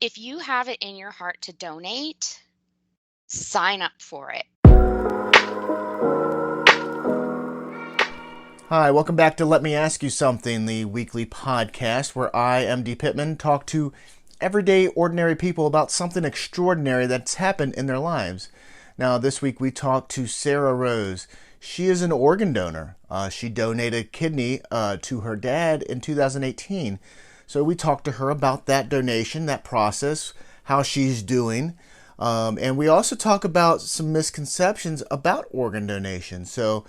If you have it in your heart to donate, sign up for it. Hi, welcome back to Let Me Ask You Something, the weekly podcast where I, MD Pittman, talk to everyday, ordinary people about something extraordinary that's happened in their lives. Now, this week we talked to Sara Rose. She is an organ donor. She donated a kidney to her dad in 2018. So we talked to her about that donation, that process, how she's doing. And we also talk about some misconceptions about organ donation. So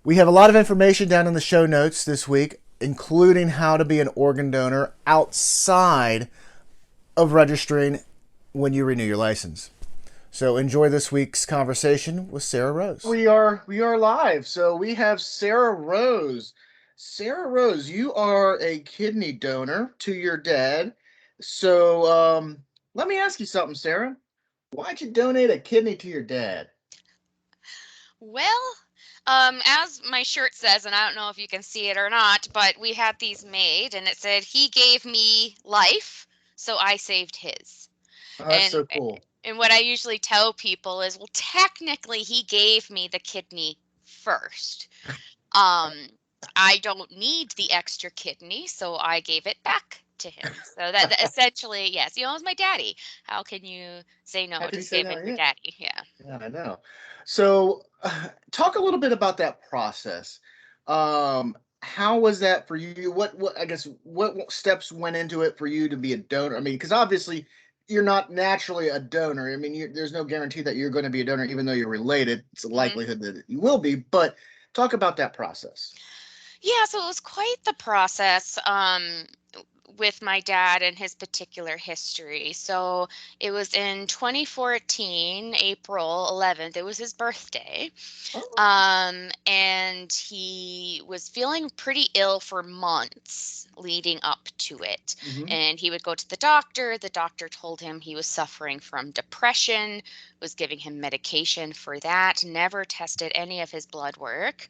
we have a lot of information down in the show notes this week, including how to be an organ donor outside of registering when you renew your license. So enjoy this week's conversation with Sara Rose. We are live. So we have Sara Rose. Sara Rose, you are a kidney donor to your dad. So let me ask you something, Sara. Why'd you donate a kidney to your dad? Well, as my shirt says, and I don't know if you can see it or not, but we had these made and it said, "He gave me life, so I saved his." Oh, that's And so cool. and what I usually tell people is, well, technically he gave me the kidney first. Um, I don't need the extra kidney, so I gave it back to him. So that essentially, yes, it's my daddy. How can you say How no can to you say saving no? your Yeah, daddy? Yeah. yeah, I know. So talk a little bit about that process. How was that for you? What I guess what steps went into it for you to be a donor? I mean, because obviously you're not naturally a donor. I mean, there's no guarantee that you're going to be a donor, even though you're related. It's a hmm likelihood that you will be. But talk about that process. Yeah, so it was quite the process with my dad and his particular history. So it was in 2014, April 11th. It was his birthday. Oh, And he was feeling pretty ill for months leading up to it. hmm. And he would go to the doctor. The doctor told him he was suffering from depression, was giving him medication for that, never tested any of his blood work.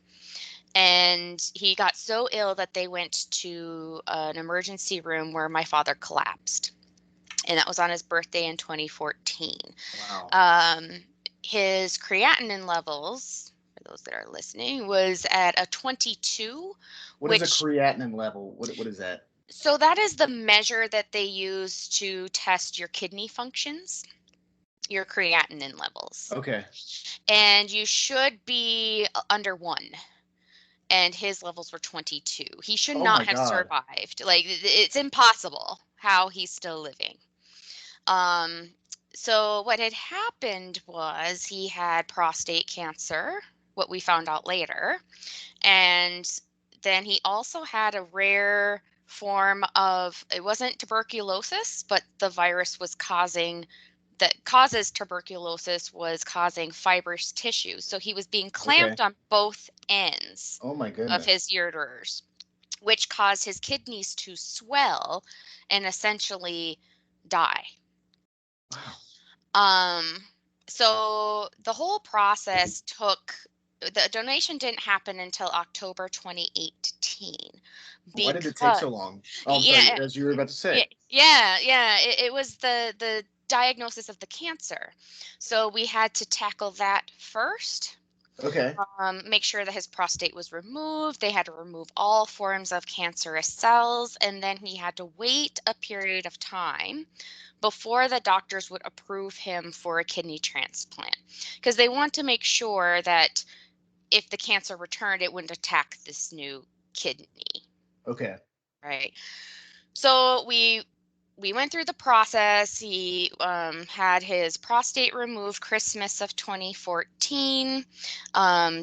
And he got so ill that they went to an emergency room where my father collapsed. And that was on his birthday in 2014. Wow. Um, his creatinine levels, for those that are listening, was at a 22, What is a which, creatinine level? What is that? so that is the measure that they use to test your kidney functions, your creatinine levels. Okay. And you should be under 1. And his levels were 22. He should Oh my not have God. survived. Like, it's impossible how he's still living. Um, so what had happened was he had prostate cancer, what we found out later, and then he also had a rare form of, it wasn't tuberculosis, but the virus was causing that causes tuberculosis was causing fibrous tissue. So he was being Okay. clamped on both ends Oh my of his goodness. ureters, which caused his kidneys to swell and essentially die. Wow. Um, so the whole process took, the donation didn't happen until October 2018 Why did it take because so long? Oh, I'm sorry. yeah, As you were about to yeah, say. yeah, it was the diagnosis of the cancer. So we had to tackle that first. Okay. Make sure that his prostate was removed. They had to remove all forms of cancerous cells, and then he had to wait a period of time before the doctors would approve him for a kidney transplant, because they want to make sure that if the cancer returned, it wouldn't attack this new kidney, Okay. right? So we went through the process. He had his prostate removed Christmas of 2014.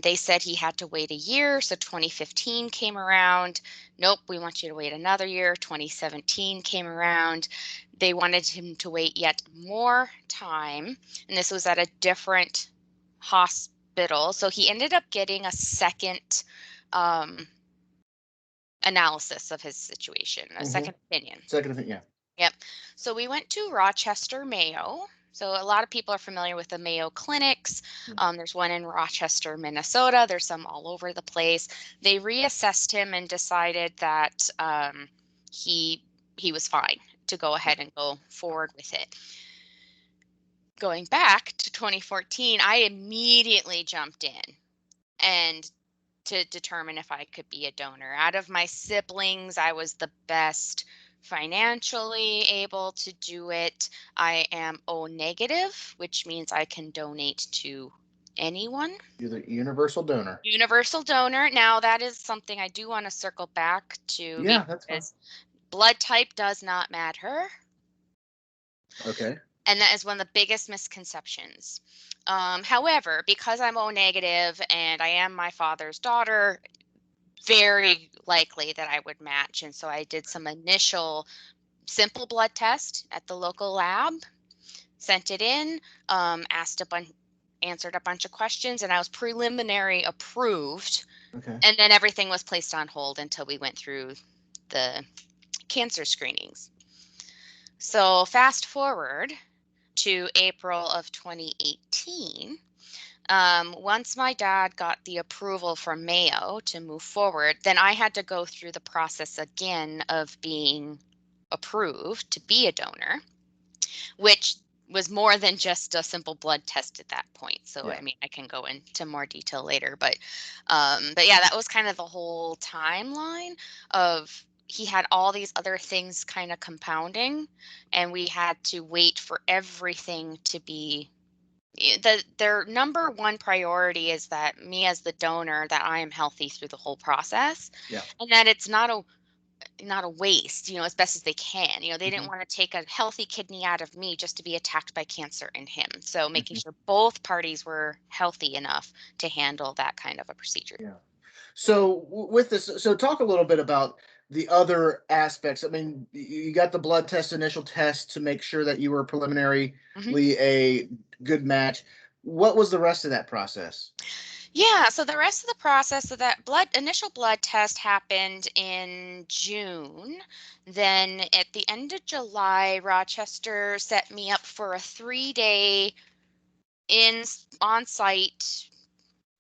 They said he had to wait a year, so 2015 came around. Nope, we want you to wait another year. 2017 came around. They wanted him to wait yet more time, and this was at a different hospital. So he ended up getting a second um, analysis of his situation, a Mm-hmm. second opinion. Second thing, yeah. Yep. So we went to Rochester, Mayo. So a lot of people are familiar with the Mayo clinics. There's one in Rochester, Minnesota. There's some all over the place. They reassessed him and decided that he he was fine to go ahead and go forward with it. Going back to 2014, I immediately jumped in and to determine if I could be a donor. Out of my siblings, I was the best financially able to do it. I am O negative, which means I can donate to anyone. You're the universal donor. Universal donor. Now, that is something I do want to circle back to, Yeah, that's fine. because blood type does not matter. Okay. And that is one of the biggest misconceptions. However, because I'm O negative and I am my father's daughter, very likely that I would match. And so I did some initial simple blood test at the local lab, sent it in, answered a bunch of questions, and I was preliminary approved. Okay. And then everything was placed on hold until we went through the cancer screenings. So fast forward to April of 2018. Once my dad got the approval from Mayo to move forward, then I had to go through the process again of being approved to be a donor, which was more than just a simple blood test at that point. So, Yeah. I mean, I can go into more detail later, but yeah, that was kind of the whole timeline of he had all these other things kind of compounding, and we had to wait for everything to be their number one priority is that me as the donor, that I am healthy through the whole process. Yeah. And that it's not a waste, as best as they can. They didn't Mhm. want to take a healthy kidney out of me just to be attacked by cancer in him. So making Mhm. sure both parties were healthy enough to handle that kind of a procedure. Yeah. So with this, so talk a little bit about the other aspects. I mean, you got the blood test, initial test to make sure that you were preliminarily Hmm. a good match. What was the rest of that process? Yeah, so the rest of the process of that initial blood test happened in June. Then at the end of July, Rochester set me up for a 3-day in on-site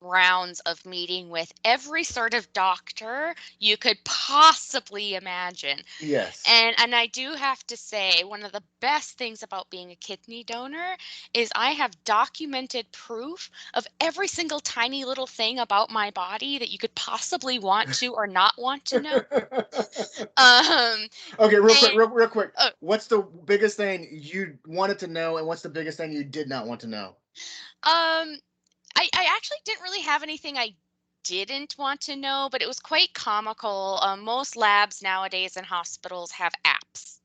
rounds of meeting with every sort of doctor you could possibly imagine. Yes. And I do have to say, one of the best things about being a kidney donor is I have documented proof of every single tiny little thing about my body that you could possibly want to or not want to know. Um, Okay, real quick, and real quick. uh, What's the biggest thing you wanted to know, and what's the biggest thing you did not want to know? um, I actually didn't really have anything I didn't want to know, but it was quite comical. Most labs nowadays in hospitals have apps.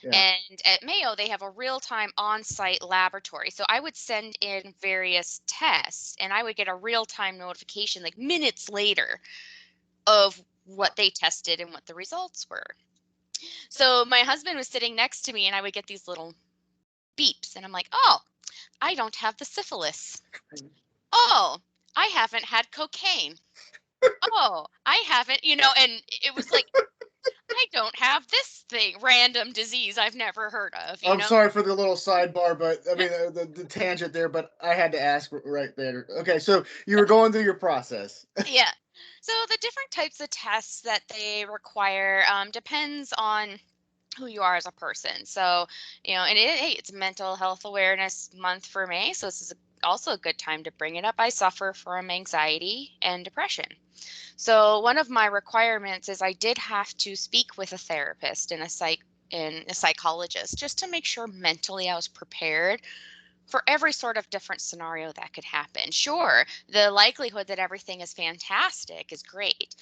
Yeah. And at Mayo, they have a real time on site laboratory. So I would send in various tests and I would get a real time notification like minutes later of what they tested and what the results were. So my husband was sitting next to me and I would get these little beeps. And I'm like, oh, I don't have the syphilis. Oh, I haven't had cocaine. Oh, I haven't, and it was like, I don't have this thing, random disease I've never heard of. I'm sorry for the little sidebar, but I mean the tangent there, but I had to ask right there. Okay, so you were going through your process. Yeah. So the different types of tests that they require depends on who you are as a person. So, hey, it's Mental Health Awareness Month for May. So this is also a good time to bring it up. I suffer from anxiety and depression. So one of my requirements is I did have to speak with a therapist and a psychologist just to make sure mentally I was prepared for every sort of different scenario that could happen. Sure, the likelihood that everything is fantastic is great.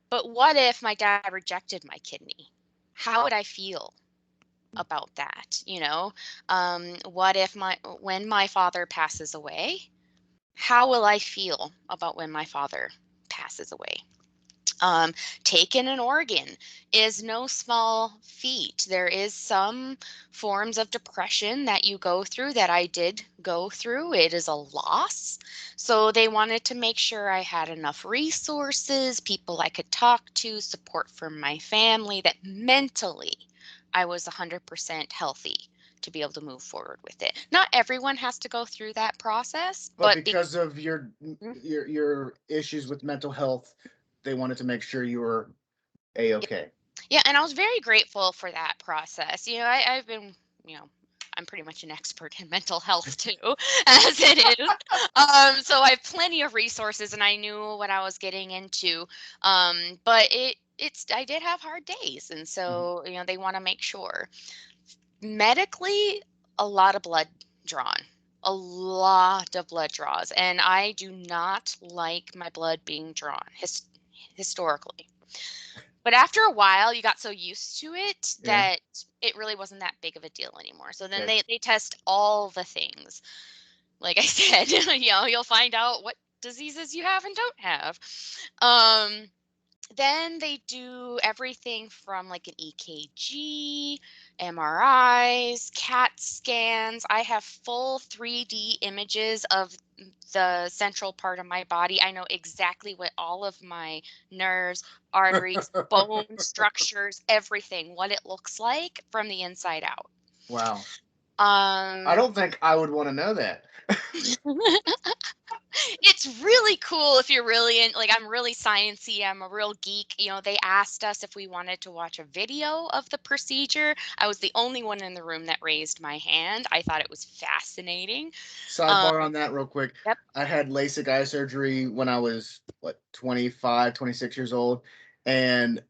But what if my dad rejected my kidney? How would I feel about that? What if when my father passes away? How will I feel about when my father passes away? Um, Taking an organ is no small feat. There is some forms of depression that you go through that I did go through. It is a loss. So they wanted to make sure I had enough resources, people I could talk to, support from my family, that mentally I was 100% healthy to be able to move forward with it. Not everyone has to go through that process, But but because of Mhm. your issues with mental health, they wanted to make sure you were a okay. Yeah, and I was very grateful for that process. I've been, you know, I'm pretty much an expert in mental health too, as it is. So I have plenty of resources, and I knew what I was getting into. But I did have hard days, and Mhm. so they want to make sure. Medically, a lot of blood drawn. A lot of blood draws, and I do not like my blood being drawn historically. But after a while, you got so used to it Yeah. that it really wasn't that big of a deal anymore. So then Okay. they test all the things. Like I said, you'll find out what diseases you have and don't have. Um, then they do everything from like an EKG, MRIs, CAT scans. I have full 3D images of the central part of my body. I know exactly what all of my nerves, arteries, bone structures, everything, what it looks like from the inside out. Wow. I Um, don't think I would want to know that. It's really cool if you're really in, like, I'm really sciencey, I'm a real geek. They asked us if we wanted to watch a video of the procedure. I was the only one in the room that raised my hand. I thought it was fascinating. Um, Sidebar on that real quick. yep. I had LASIK eye surgery when I was, what, 25, 26 years old. And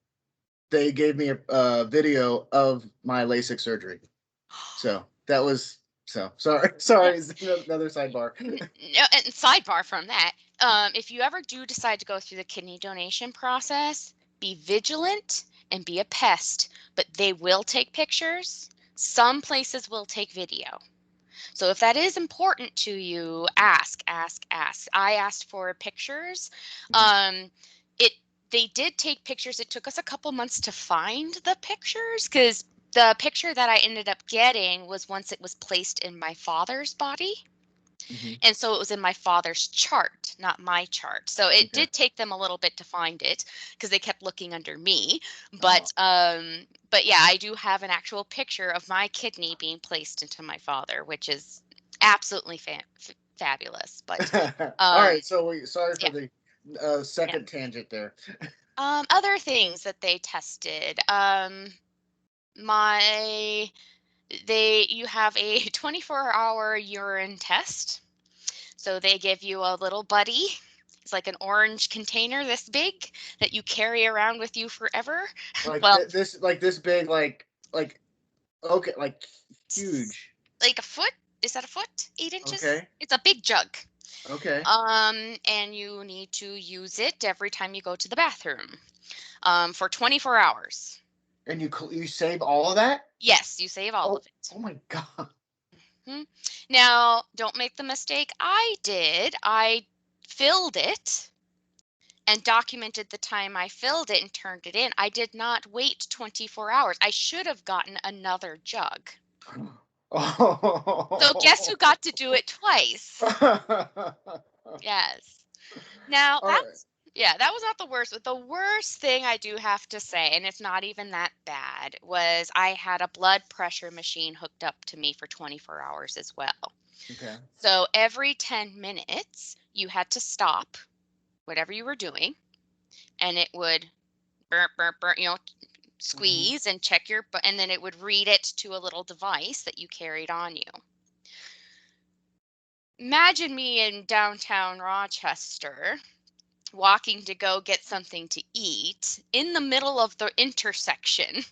they gave me a video of my LASIK surgery. So that was, so sorry. Yep. Sorry. It's another sidebar. No, and sidebar from that, if you ever do decide to go through the kidney donation process, be vigilant and be a pest, but they will take pictures. Some places will take video. So if that is important to you, ask, ask, ask. I asked for pictures. Mhm. Um, it They did take pictures. It took us a couple months to find the pictures because the picture that I ended up getting was once it was placed in my father's body. Mhm. And so it was in my father's chart, not my chart. So it Okay. did take them a little bit to find it because they kept looking under me. Oh. But yeah, I do have an actual picture of my kidney being placed into my father, which is absolutely fabulous. But All um right. So sorry for yeah, the yeah. second tangent there. Other things that they tested. My they You have a 24-hour urine test. So they give you a little buddy. It's like an orange container this big that you carry around with you forever. Like Well, this big, like okay, like s- huge. like a foot. Is that a foot? 8 inches? Okay. It's a big jug. Okay. And you need to use it every time you go to the bathroom. For 24 hours. And you save all of that? Yes, you save all Oh, of it. oh my God. Hmm. Now, don't make the mistake I did. I filled it and documented the time I filled it and turned it in. I did not wait 24 hours. I should have gotten another jug. So guess who Oh. got to do it twice? Yes. Now All right. that's Yeah, that was not the worst. But the worst thing I do have to say, and it's not even that bad, was I had a blood pressure machine hooked up to me for 24 hours as well. Okay. So every 10 minutes, you had to stop whatever you were doing, and it would burp, burp, burp, Hmm. squeeze and check and then it would read it to a little device that you carried on you. Imagine me in downtown Rochester walking to go get something to eat in the middle of the intersection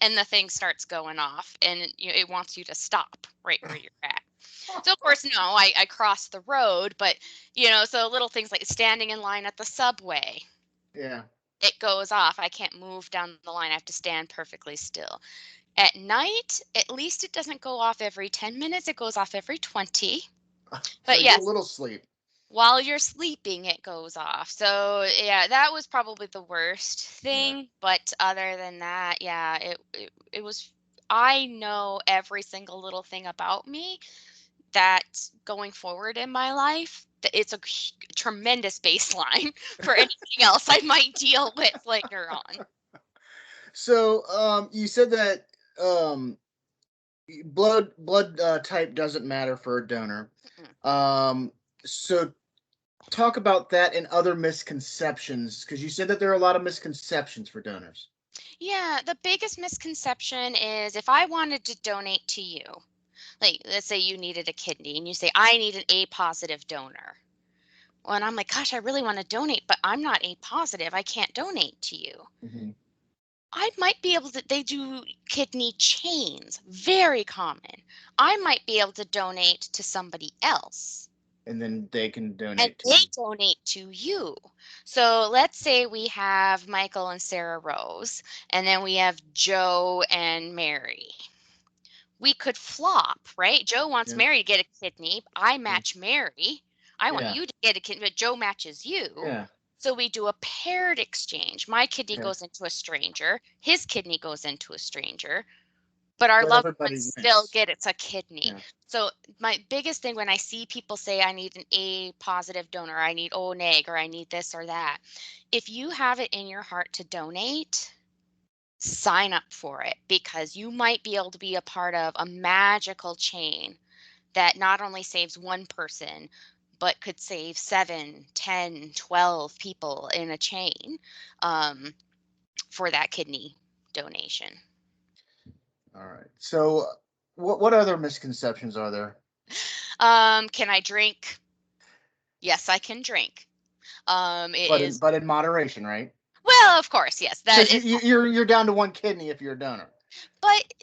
and the thing starts going off and it wants you to stop right where you're at. So of course, no, I cross the road, but so little things like standing in line at the subway, Yeah. it goes off. I can't move down the line. I have to stand perfectly still. At night, at least it doesn't go off every 10 minutes, it goes off every 20. So But you get a yes, little sleep. while you're sleeping, it goes off. So, yeah, that was probably the worst Yeah. thing, but other than that, yeah, it was I know every single little thing about me that going forward in my life, that it's a tremendous baseline for anything else I might deal with later on. So you said that um blood type doesn't matter for a donor. Mm-mm. Um so talk about that and other misconceptions, because you said that there are a lot of misconceptions for donors. Yeah, the biggest misconception is if I wanted to donate to you, like let's say you needed a kidney and you say, I need an A positive donor. Well, and I'm like, gosh, I really want to donate, but I'm not A positive. I can't donate to you. Mhm. I might be able to, they do kidney chains, very common. I might be able to donate to somebody else And then they can and donate to they you. donate to you. So let's say we have Michael and Sarah Rose, and then we have Joe and Mary. We could flop, right? Joe wants Yeah. Mary to get a kidney. I Yeah. match Mary. I want Yeah. you to get a kidney, but Joe matches you. Yeah. So we do a paired exchange. My kidney Okay. goes into a stranger, his kidney goes into a stranger, but our But loved everybody ones still wins. get it's a kidney. Yeah. So my biggest thing when I see people say I need an A positive donor, I need O neg, or I need this or that, if you have it in your heart to donate, sign up for it because you might be able to be a part of a magical chain that not only saves one person, but could save 7, 10, 12 people in a chain um, for that kidney donation. All right. So, what other misconceptions are there? Can I drink? Yes, I can drink. It But in is, but in moderation, right? well, of course, yes, that Because is, you're down to one kidney if you're a donor. but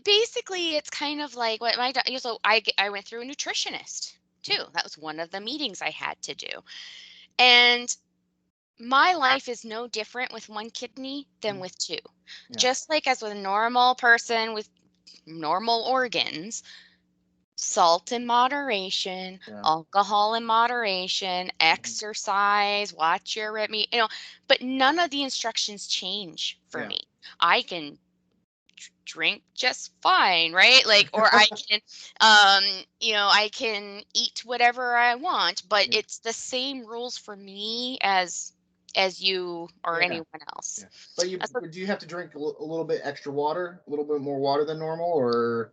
basically it's kind of like what so I went through a nutritionist too. That was one of the meetings I had to do. And my life is no different with one kidney than Mhm. with two. Yeah. Just like as with a normal person with normal organs, salt in moderation, Yeah. alcohol in moderation, Mhm. exercise, watch your rhythm, but none of the instructions change for Yeah. me. I can drink just fine, right? Like, or I can, I can eat whatever I want, but Yeah. it's the same rules for me as you or Yeah. anyone else. Yeah. But you That's what do you have to drink a little bit extra water, a little bit more water than normal, or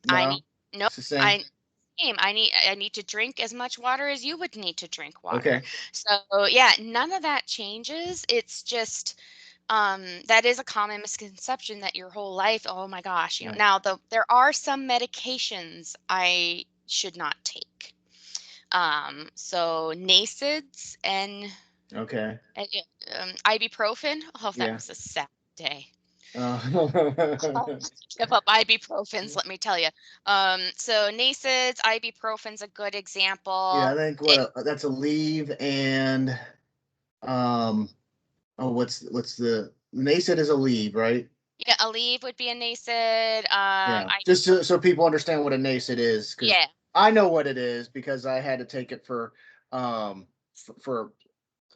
I no? need. Nope. It's the same. I need to drink as much water as you would need to drink water. Okay. So yeah, none of that changes. It's just that is a common misconception that your whole life, oh my gosh, Yeah. now there are some medications I should not take. So NSAIDs Okay. and ibuprofen. Oh, that Yeah. was a sad day. Uh, Give up ibuprofens, let me tell you. So NSAIDs, ibuprofen's a good yeah, example. I think It, that's a leave and um oh what's the NASID is a leave, right? yeah, Aleve would be a NSAID. Yeah. I Just so people understand what a NASID is, because Yeah. I know what it is because I had to take it for a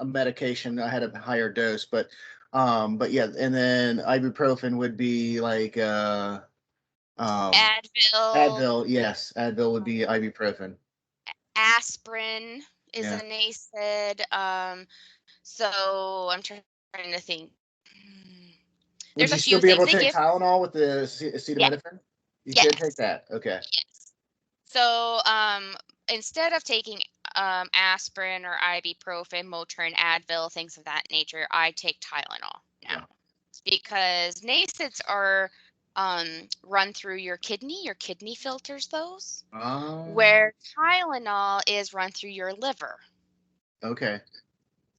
medication. I had a higher dose, but yeah, and then ibuprofen would be like um Advil, Advil. Yes, Advil would be ibuprofen. aspirin is Yeah. an ACID. So I'm trying to think. Hmm, Would There's a you still few be things able to they take give. Tylenol with the Yeah. acetaminophen? You could take Yes. that. Okay. Yes. So instead of taking aspirin or ibuprofen, Motrin, Advil, things of that nature, I take Tylenol Yeah. now because NSAIDs are run through your kidney filters those, Um. where Tylenol is run through your liver. Okay.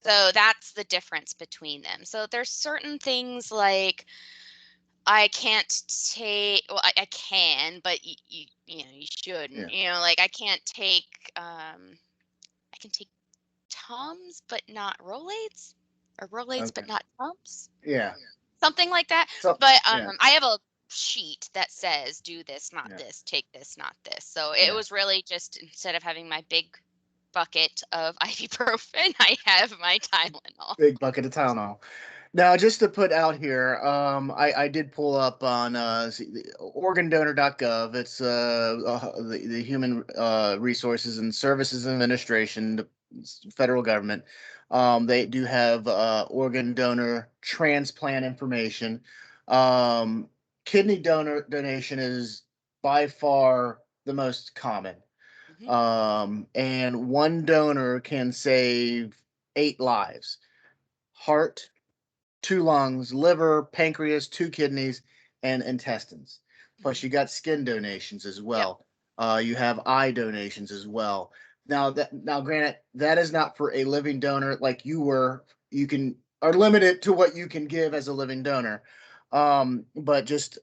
So that's the difference between them. So there's certain things like I can't take, well, I can, but you shouldn't. Yeah. Like I can't take I can take Tums but not Rolaids, or Rolaids Okay. but not Tums. Yeah. Something like that. So But yeah. I have a sheet that says do this, not Yeah. this, take this, not this. So it Yeah. was really just instead of having my big bucket of ibuprofen, I have my Tylenol. Big bucket of Tylenol. Now, just to put out here, I did pull up on organdonor.gov. It's the Human Resources and Services Administration, the federal government. They do have organ donor transplant information. Um, Kidney donor donation is by far the most common. Hmm. And one donor can save 8 lives. Heart, 2 lungs, liver, pancreas, 2 kidneys, and intestines. Plus, Mhm. you got skin donations as Yep. well. You have eye donations as well. Now, granted, that is not for a living donor like you were. You can are limited to what you can give as a living donor. But just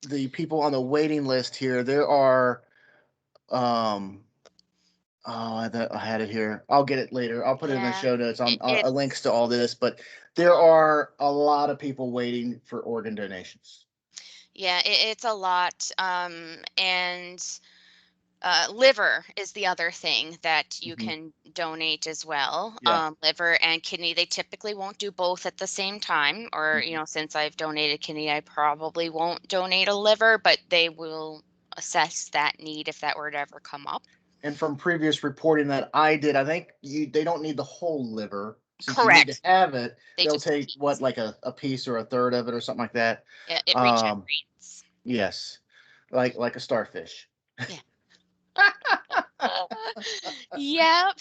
the people on the waiting list here, there are um, oh, I had it here. I'll get it later. I'll put it in the Yeah. show notes on links to It's all this. But there uh-huh. are a lot of people waiting for organ donations. Yeah, it's a lot. And liver is the other thing that you Hmm. can donate as well. Yeah. Liver and kidney, they typically won't do both at the same time. Or, Mhm. since I've donated kidney, I probably won't donate a liver, but they will assess that need if that were to ever come up. And from previous reporting that I did, I think they don't need the whole liver. Since you need to Correct. have it, They they'll just take what, piece. like a piece or a third of it or something like that. It Um, regenerates. yes, like a starfish. Yeah. Yep.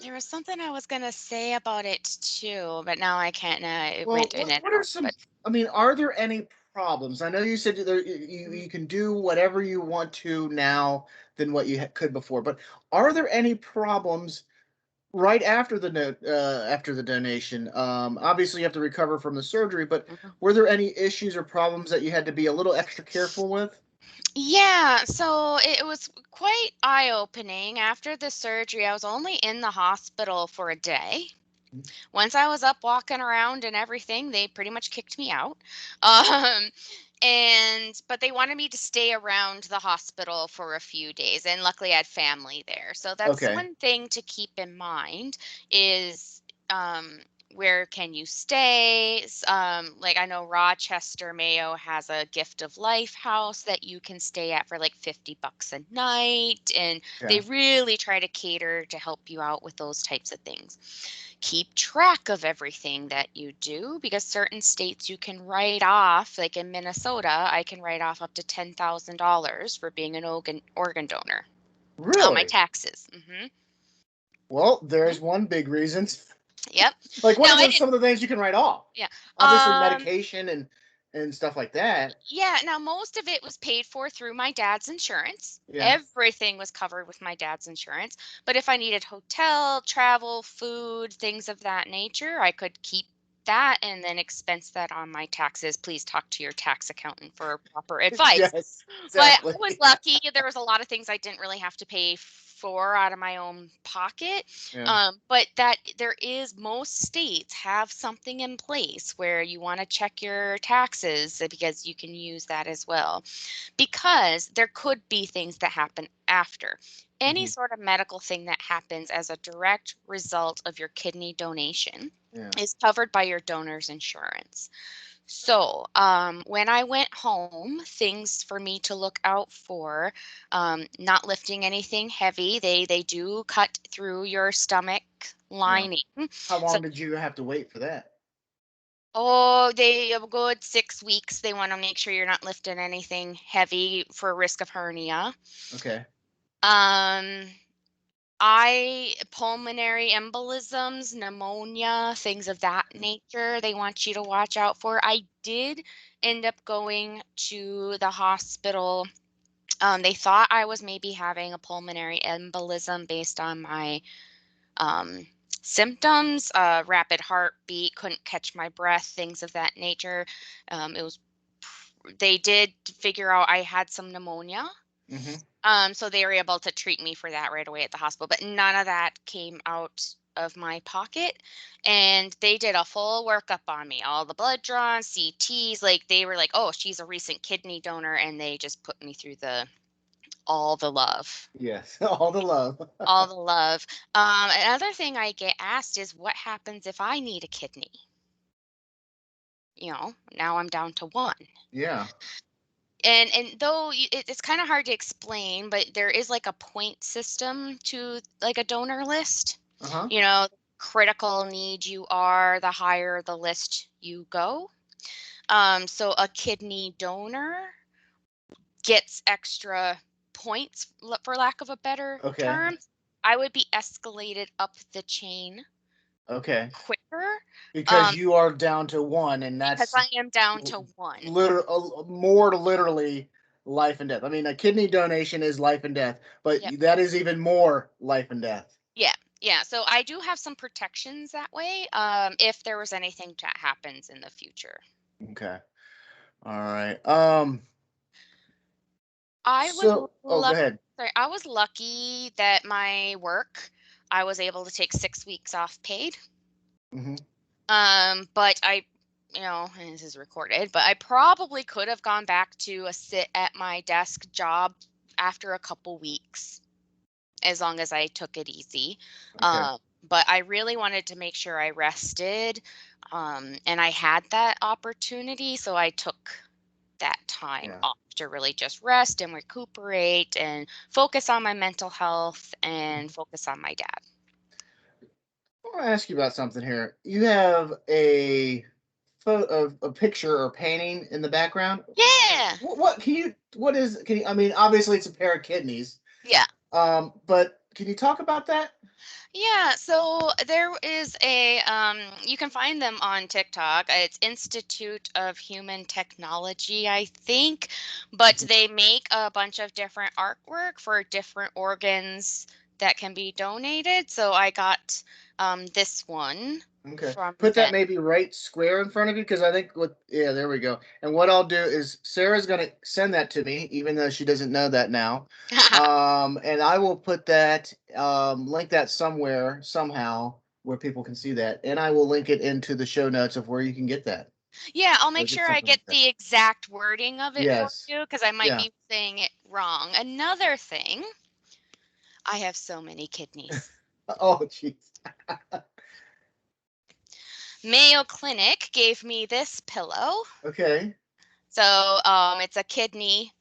There was something I was gonna say about it too, but now I can't. It Well, went in and what are out. some? But I mean, are there any problems? I know you said you can do whatever you want to now than what you could before, but are there any problems right after after the donation? Obviously, you have to recover from the surgery, but Mhm. were there any issues or problems that you had to be a little extra careful with? Yeah, so it was quite eye-opening. After the surgery, I was only in the hospital for a day. Once I was up walking around and everything, they pretty much kicked me out. Um, but they wanted me to stay around the hospital for a few days, and luckily I had family there. So that's Okay. one thing to keep in mind is um, where can you stay? Like I know Rochester Mayo has a Gift of Life house that you can stay at for like $50 a night, and they Yeah. really try to cater to help you out with those types of things. Keep track of everything that you do because certain states you can write off, like in Minnesota, I can write off up to $10,000 for being an organ donor on my Really? taxes. Well, Mhm. there's one big reason. Yep. Like, what Now are I some didn't, of the things you can write off? yeah. Obviously, Um, medication and stuff like that. Yeah, now most of it was paid for through my dad's insurance. Yeah. Everything was covered with my dad's insurance. But if I needed hotel, travel, food, things of that nature, I could keep that and then expense that on my taxes. Please talk to your tax accountant for proper advice. Yes. But I Exactly. was lucky. There was a lot of things I didn't really have to pay for out of my own pocket. Yeah. But that there is most states have something in place where you want to check your taxes because you can use that as well. Because there could be things that happen after. Any Hmm. sort of medical thing that happens as a direct result of your kidney donation Yeah. is covered by your donor's insurance. So, when I went home, things for me to look out for, not lifting anything heavy. They do cut through your stomach Yeah. lining. How So, long did you have to wait for that? oh, they have a good 6 weeks. They want to make sure you're not lifting anything heavy for risk of hernia. Okay. Um, I pulmonary embolisms, pneumonia, things of that nature, they want you to watch out for. I did end up going to the hospital. They thought I was maybe having a pulmonary embolism based on my um, symptoms, rapid heartbeat, couldn't catch my breath, things of that nature. It was they did figure out I had some pneumonia, Hmm. so they were able to treat me for that right away at the hospital, but none of that came out of my pocket. And they did a full workup on me, all the blood drawn, CTs. Like they were like, "Oh, she's a recent kidney donor," and they just put me through the all the love, Yes. All the love. all the love. Another thing I get asked is, "What happens if I need a kidney?" Now I'm down to one. Yeah. And though it's kind of hard to explain, but there is like a point system to like a donor list. Uh huh. Critical need you are, the higher the list you go. So a kidney donor gets extra points, for lack of a better Okay. term. I would be escalated up the chain Okay. quicker, Because you are down to one, and because that's I am down to one. more literally life and death. I mean, a kidney donation is life and death, but Yep. that is even more life and death. Yeah. Yeah. So I do have some protections that way. If there was anything that happens in the future. Okay. All right. I was Oh, go lucky. ahead. Sorry, I was lucky that my work, I was able to take 6 weeks off paid. Hmm. But and this is recorded, but I probably could have gone back to a sit at my desk job after a couple weeks, as long as I took it easy. Okay. But I really wanted to make sure I rested, and I had that opportunity, so I took that time Yeah. off to really just rest and recuperate and focus on my mental health and focus on my dad. I want to ask you about something here. You have a a picture or painting in the background. Yeah. What can you? What is? Can you? I mean, obviously it's a pair of kidneys. Yeah. But can you talk about that? Yeah, so there is you can find them on TikTok. It's Institute of Human Technology, I think, but Mhm. they make a bunch of different artwork for different organs that can be donated. So I got this one Okay. from Put that them. maybe right square in front of you because I think what yeah, there we go. And what I'll do is Sarah's gonna send that to me, even though she doesn't know that now. And I will put that link that somewhere somehow where people can see that. And I will link it into the show notes of where you can get that Yeah, I'll or make get sure I something get like that. the exact wording of it for Yes. you because I might Yeah. be saying it wrong. Another thing, I have so many kidneys. Oh jeez. Mayo Clinic gave me this pillow. Okay. So it's a kidney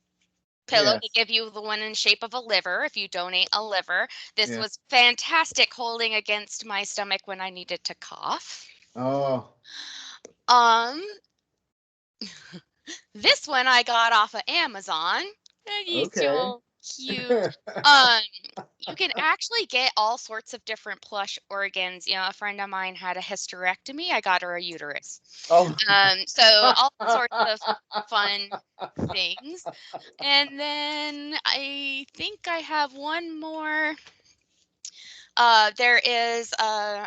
pillow. They Yes. give you the one in shape of a liver if you donate a liver. This Yeah. was fantastic holding against my stomach when I needed to cough. Oh. Um, this one I got off of Amazon. And he's Okay. so cute. Um, you can actually get all sorts of different plush organs. A friend of mine had a hysterectomy. I got her a uterus. Oh. So all sorts of fun things. And then I think I have one more. There is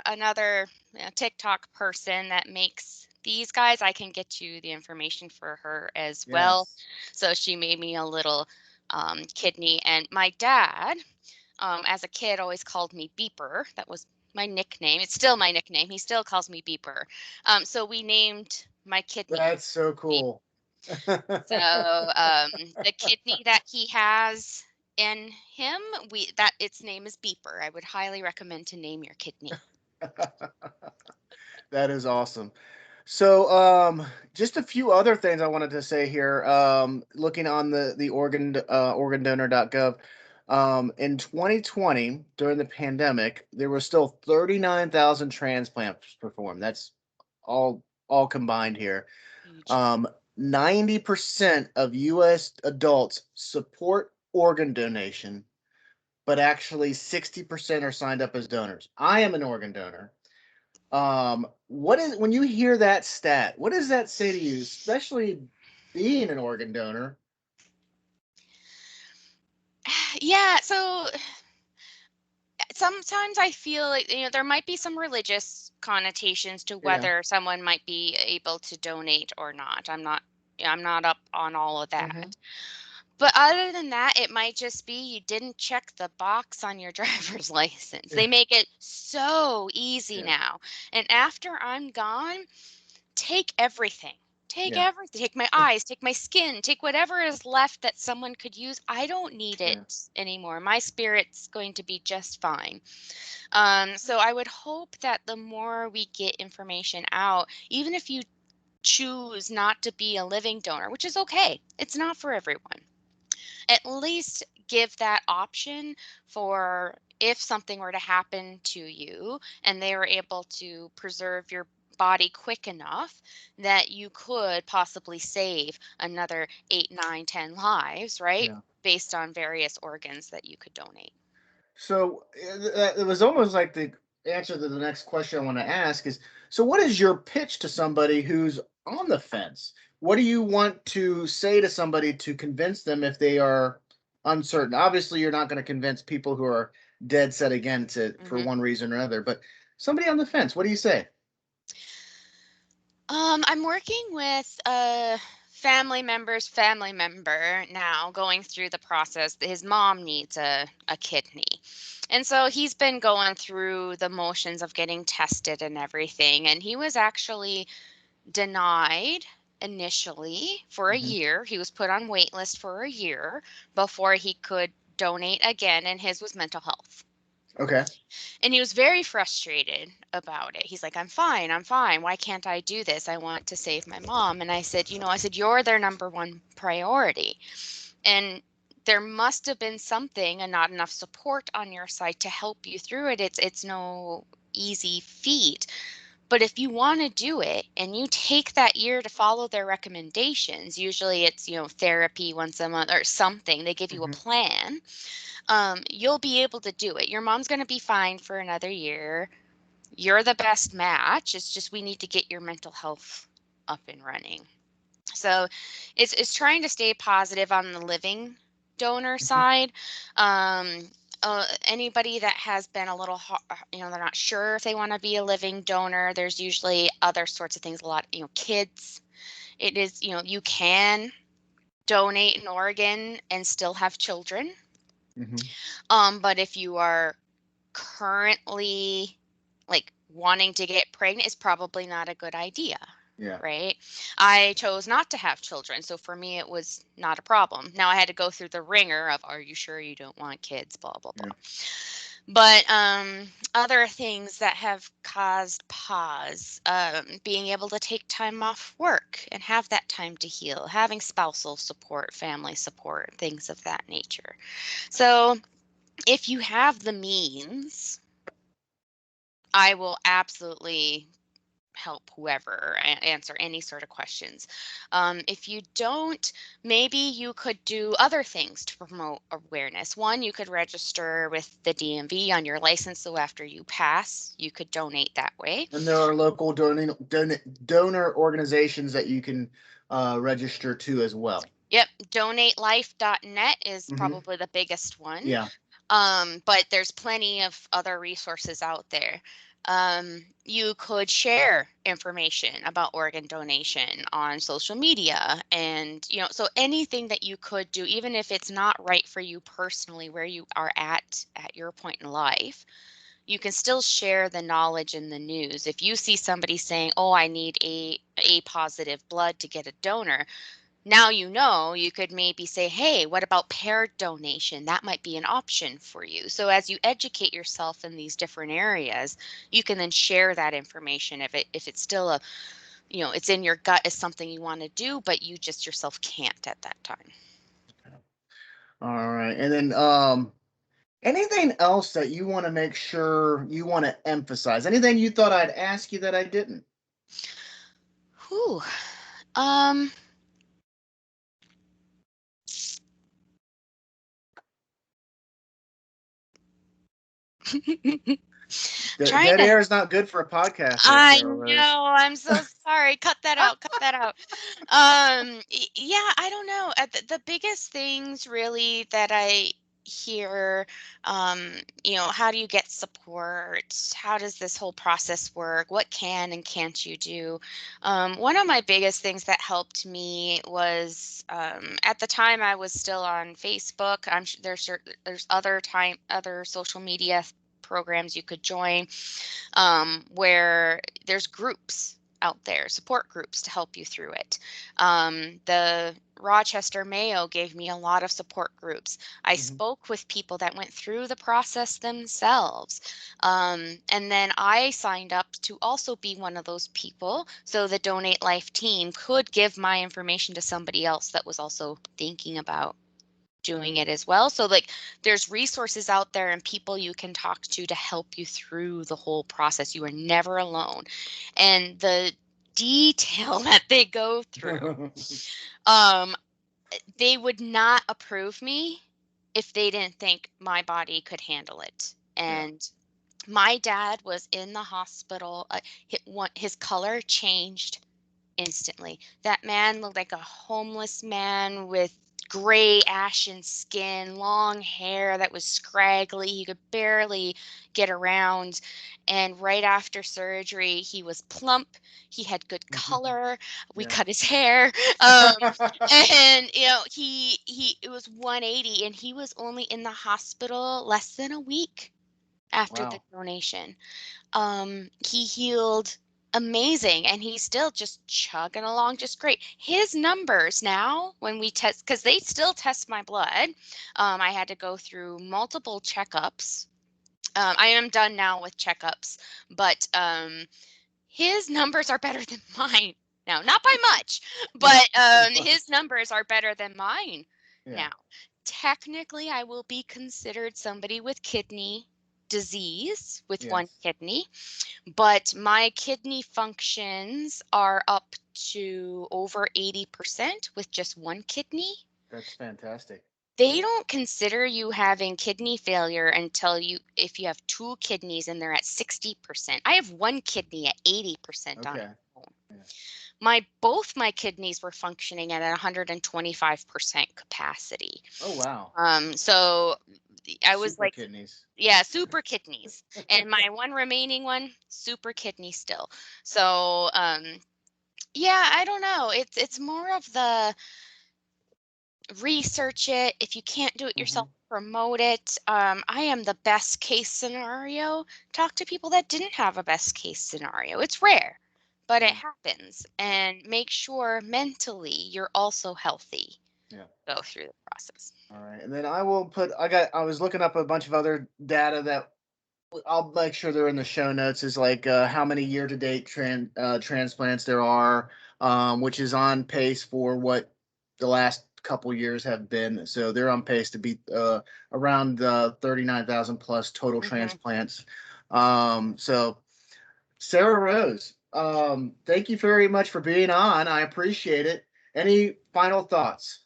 another TikTok person that makes these guys. I can get you the information for her as well. Yes. So she made me a little kidney. And my dad, as a kid, always called me Beeper. That was my nickname. It's still my nickname. He still calls me Beeper. So we named my kidney That's so Beeper. cool. So the kidney that he has in him, we that its name is Beeper. I would highly recommend to name your kidney. That is awesome. So, just a few other things I wanted to say here. Looking on the organdonor.gov, in 2020 during the pandemic, there were still 39,000 transplants performed. That's all combined here. Huge. Um, 90% of U.S. adults support organ donation, but actually 60% are signed up as donors. I am an organ donor. What is when you hear that stat, what does that say to you, especially being an organ donor? Yeah, so sometimes I feel like there might be some religious connotations to Yeah. whether someone might be able to donate or not. I'm not up on all of Hmm. that. But other than that, it might just be you didn't check the box on your driver's license. Yeah. They make it so easy Yeah. now. And after I'm gone, take everything. Take Yeah. everything. Take my eyes, take my skin, take whatever is left that someone could use. I don't need Yeah. it anymore. My spirit's going to be just fine. So I would hope that the more we get information out, even if you choose not to be a living donor, which is okay, it's not for everyone, at least give that option for if something were to happen to you and they were able to preserve your body quick enough that you could possibly save another 8, 9, 10 lives, right? Yeah. Based on various organs that you could donate. So it was almost like answer to the next question I want to ask is, so what is your pitch to somebody who's on the fence? What do you want to say to somebody to convince them if they are uncertain? Obviously, you're not going to convince people who are dead set against it for Hmm. one reason or another, but somebody on the fence, what do you say? I'm working with a family member now, going through the process. His mom needs a kidney. And so he's been going through the motions of getting tested and everything. And he was actually denied initially for a Hmm. year. He was put on wait list for a year before he could donate again, and his was mental health. Okay. And he was very frustrated about it. He's like, I'm fine. I'm fine. Why can't I do this? I want to save my mom. And I said, you're their number one priority. And there must have been something and not enough support on your side to help you through it. It's no easy feat. But if you want to do it and you take that year to follow their recommendations, usually it's, therapy once a month or something, they give you a Hmm. plan, you'll be able to do it. Your mom's going to be fine for another year. You're the best match. It's just we need to get your mental health up and running. So it's trying to stay positive on the living donor Hmm. side. Anybody that has been a little, they're not sure if they want to be a living donor. There's usually other sorts of things. A lot, kids. It is, you can donate an organ and still have children. Hmm. But if you are currently like wanting to get pregnant, is probably not a good idea, Yeah. right? I chose not to have children, so for me it was not a problem. Now I had to go through the ringer of, are you sure you don't want kids, blah blah blah. Yeah. But other things that have caused pause, being able to take time off work and have that time to heal, having spousal support, family support, things of that nature. So if you have the means, I will absolutely help whoever answer any sort of questions. If you don't, maybe you could do other things to promote awareness. One, you could register with the DMV on your license, so after you pass, you could donate that way. And there are local donor organizations that you can register to as well. Yep, donatelife.net is Hmm. probably the biggest one. Yeah. But there's plenty of other resources out there. You could share information about organ donation on social media, and so anything that you could do, even if it's not right for you personally, where you are at your point in life, you can still share the knowledge in the news. If you see somebody saying, "Oh, I need a positive blood to get a donor," now you could maybe say, hey, what about paired donation? That might be an option for you. So as you educate yourself in these different areas, you can then share that information if it's still it's in your gut as something you want to do, but you just yourself can't at that time. All right. And then anything else that you want to make sure you want to emphasize? Anything you thought I'd ask you that I didn't? Whew. Um trying Dead to air is not good for a podcast there, I Sarah Rose. know. I'm so sorry. Cut that out. Cut that out. Yeah, I don't know. The biggest things really that I hear, how do you get support? How does this whole process work? What can and can't you do? One of my biggest things that helped me was, at the time I was still on Facebook. There's other social media programs you could join, where there's groups out there, support groups to help you through it. The Rochester Mayo gave me a lot of support groups. I Mhm. spoke with people that went through the process themselves. And then I signed up to also be one of those people. So the Donate Life team could give my information to somebody else that was also thinking about doing it as well. So like there's resources out there and people you can talk to help you through the whole process. You are never alone. And the detail that they go through, um they would not approve me if they didn't think my body could handle it. Yeah. And My dad was in the hospital. His color changed instantly. That man looked like a homeless man with gray ashen skin, long hair that was scraggly. He could barely get around. And right after surgery, he was plump. He had good color. We Yeah. cut his hair. Um, and he it was 180, and he was only in the hospital less than a week after the Wow. donation. He healed amazing, and he's still just chugging along just great. His numbers now, when we test, because they still test my blood, I had to go through multiple checkups. I am done now with checkups, but his numbers are better than mine now. Not by much, but his numbers are better than mine Yeah. now. Technically, I will be considered somebody with kidney disease with one Yes. kidney, but my kidney functions are up to over 80% with just one kidney. That's fantastic. They don't consider you having kidney failure until if you have two kidneys and they're at 60%. I have one kidney at 80% on its Okay. own. Yeah. Both my kidneys were functioning at 125% capacity. Oh wow. So I was Super like, kidneys. yeah, super kidneys. And my one remaining one, super kidney still. So yeah, I don't know. It's more of the research it. If you can't do it Hmm. yourself, promote it. I am the best case scenario. Talk to people that didn't have a best case scenario. It's rare, but it Yeah. happens. And make sure mentally you're also healthy. Yeah. Go through the process. All right. And then I was looking up a bunch of other data that I'll make sure they're in the show notes, is like how many year to date transplants there are, which is on pace for what the last couple years have been. So they're on pace to be around 39,000 plus total Hmm. transplants. So Sarah Rose, thank you very much for being on. I appreciate it. Any final thoughts?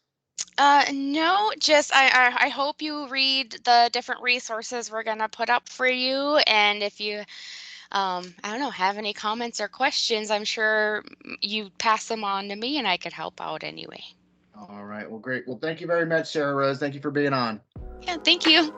No, just I hope you read the different resources we're gonna put up for you, and if you I don't know, have any comments or questions, I'm sure you pass them on to me, and I could help out anyway. All right. Well, great. Well, thank you very much, Sarah Rose. Thank you for being on. Yeah, thank you.